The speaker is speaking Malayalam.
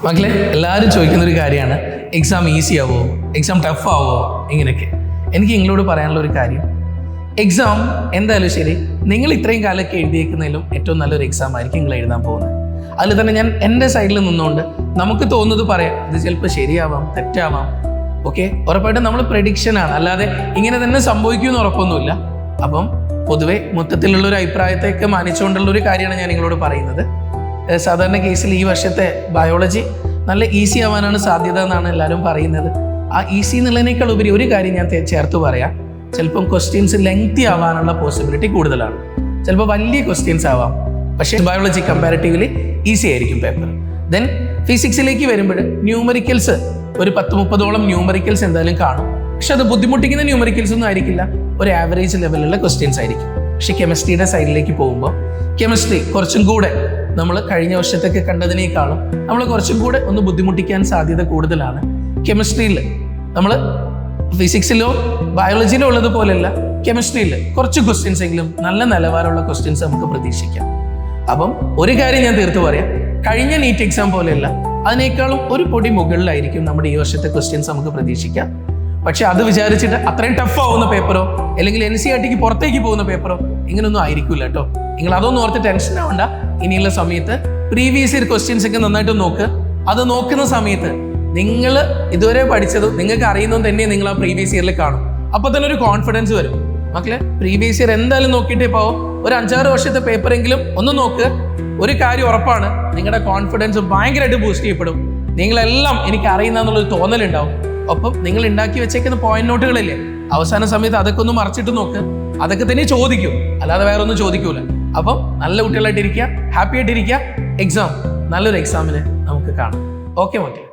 മക്കളെ, എല്ലാവരും ചോദിക്കുന്നൊരു കാര്യമാണ്, എക്സാം ഈസി ആവോ, എക്സാം ടഫ് ആവോ, ഇങ്ങനെയൊക്കെ. എനിക്ക് നിങ്ങളോട് പറയാനുള്ള ഒരു കാര്യം, എക്സാം എന്തായാലും ശരി, നിങ്ങൾ ഇത്രയും കാലമൊക്കെ എഴുതിയേക്കുന്നതിലും ഏറ്റവും നല്ലൊരു എക്സാം ആയിരിക്കും നിങ്ങൾ എഴുതാൻ പോകുന്നത്. അതിൽ തന്നെ ഞാൻ എൻ്റെ സൈഡിൽ നിന്നുകൊണ്ട് നമുക്ക് തോന്നുന്നത് പറയാം, ഇത് ചിലപ്പോൾ ശരിയാവാം, തെറ്റാവാം. ഓക്കെ, ഉറപ്പായിട്ടും നമ്മൾ പ്രഡിക്ഷനാണ്, അല്ലാതെ ഇങ്ങനെ തന്നെ സംഭവിക്കുമെന്ന് ഉറപ്പൊന്നുമില്ല. അപ്പം പൊതുവെ മൊത്തത്തിലുള്ളൊരു അഭിപ്രായത്തെയൊക്കെ മാനിച്ചുകൊണ്ടുള്ളൊരു കാര്യമാണ് ഞാൻ നിങ്ങളോട് പറയുന്നത്. സാധാരണ കേസിൽ ഈ വർഷത്തെ ബയോളജി നല്ല ഈസി ആവാനാണ് സാധ്യത എന്നാണ് എല്ലാവരും പറയുന്നത്. ആ ഈസി എന്നുള്ളതിനേക്കാൾ ഉപരി ഒരു കാര്യം ഞാൻ ചേർത്ത് പറയാം, ചിലപ്പം ക്വസ്റ്റ്യൻസ് ലെങ്തി ആവാനുള്ള പോസിബിലിറ്റി കൂടുതലാണ്. ചിലപ്പോൾ വലിയ ക്വസ്റ്റ്യൻസ് ആവാം, പക്ഷേ ബയോളജി കമ്പാരിറ്റീവ്ലി ഈസി ആയിരിക്കും പേപ്പർ. ദെൻ ഫിസിക്സിലേക്ക് വരുമ്പോൾ ന്യൂമറിക്കൽസ് ഒരു 10-30ഓളം ന്യൂമറിക്കൽസ് എന്തായാലും കാണും. പക്ഷെ അത് ബുദ്ധിമുട്ടിക്കുന്ന ന്യൂമറിക്കൽസ് ഒന്നും ആയിരിക്കില്ല, ഒരു ആവറേജ് ലെവലിലുള്ള ക്വസ്റ്റ്യൻസ് ആയിരിക്കും. പക്ഷെ കെമിസ്ട്രിയുടെ സൈഡിലേക്ക് പോകുമ്പോൾ കെമിസ്ട്രി കുറച്ചും കൂടെ നമ്മൾ കഴിഞ്ഞ വർഷത്തൊക്കെ കണ്ടതിനേക്കാളും നമ്മൾ കുറച്ചും കൂടെ ഒന്ന് ബുദ്ധിമുട്ടിക്കാൻ സാധ്യത കൂടുതലാണ്. കെമിസ്ട്രിയിൽ നമ്മൾ ഫിസിക്സിലോ ബയോളജിയിലോ ഉള്ളതുപോലെയല്ല, കെമിസ്ട്രിയിൽ കുറച്ച് ക്വസ്റ്റ്യൻസ് എങ്കിലും നല്ല നിലവാരമുള്ള ക്വസ്റ്റ്യൻസ് നമുക്ക് പ്രതീക്ഷിക്കാം. അപ്പം ഒരു കാര്യം ഞാൻ തീർത്ത് പറയാം, കഴിഞ്ഞ നീറ്റ് എക്സാം പോലെയല്ല, അതിനേക്കാളും ഒരു പൊടി മുകളിലായിരിക്കും നമ്മുടെ ഈ വർഷത്തെ ക്വസ്റ്റ്യൻസ് നമുക്ക് പ്രതീക്ഷിക്കാം. പക്ഷെ അത് വിചാരിച്ചിട്ട് അത്രയും ടഫ് ആവുന്ന പേപ്പറോ അല്ലെങ്കിൽ NCERTക്ക് പുറത്തേക്ക് പോകുന്ന പേപ്പറോ ഇങ്ങനൊന്നും ആയിരിക്കില്ല കേട്ടോ. നിങ്ങൾ അതൊന്നും ഓർത്ത് ടെൻഷൻ ആവണ്ട. ഇനിയുള്ള സമയത്ത് പ്രീവിയസ് ഇയർ ക്വസ്റ്റ്യൻസ് ഒക്കെ നന്നായിട്ട് നോക്ക്. അത് നോക്കുന്ന സമയത്ത് നിങ്ങൾ ഇതുവരെ പഠിച്ചതും നിങ്ങൾക്ക് അറിയുന്നതും തന്നെ നിങ്ങൾ ആ പ്രീവിയസ് ഇയറിൽ കാണും. അപ്പോൾ തന്നെ ഒരു കോൺഫിഡൻസ് വരും. മക്കളെ, പ്രീവിയസ് ഇയർ എന്തായാലും നോക്കിയിട്ടേ പോവും. ഒരു 5-6 വർഷത്തെ പേപ്പറെങ്കിലും ഒന്ന് നോക്ക്. ഒരു കാര്യം ഉറപ്പാണ്, നിങ്ങളുടെ കോൺഫിഡൻസ് ഭയങ്കരമായിട്ട് ബൂസ്റ്റ് ചെയ്യപ്പെടും. നിങ്ങളെല്ലാം എനിക്ക് അറിയുന്നതെന്നുള്ളൊരു തോന്നലുണ്ടാവും. ഒപ്പം നിങ്ങൾ ഉണ്ടാക്കി വെച്ചേക്കുന്ന പോയിന്റ് നോട്ടുകളില്ലേ, അവസാന സമയത്ത് അതൊക്കെ ഒന്ന് മറച്ചിട്ട് നോക്ക്. അതൊക്കെ തന്നെ ചോദിക്കും, അല്ലാതെ വേറെ ഒന്നും ചോദിക്കൂല. അപ്പം നല്ല കുട്ടികളായിട്ടിരിക്കുക, ഹാപ്പി ആയിട്ടിരിക്കുക. എക്സാം നല്ലൊരു എക്സാമിന് നമുക്ക് കാണാം. ഓക്കെ മക്കളെ.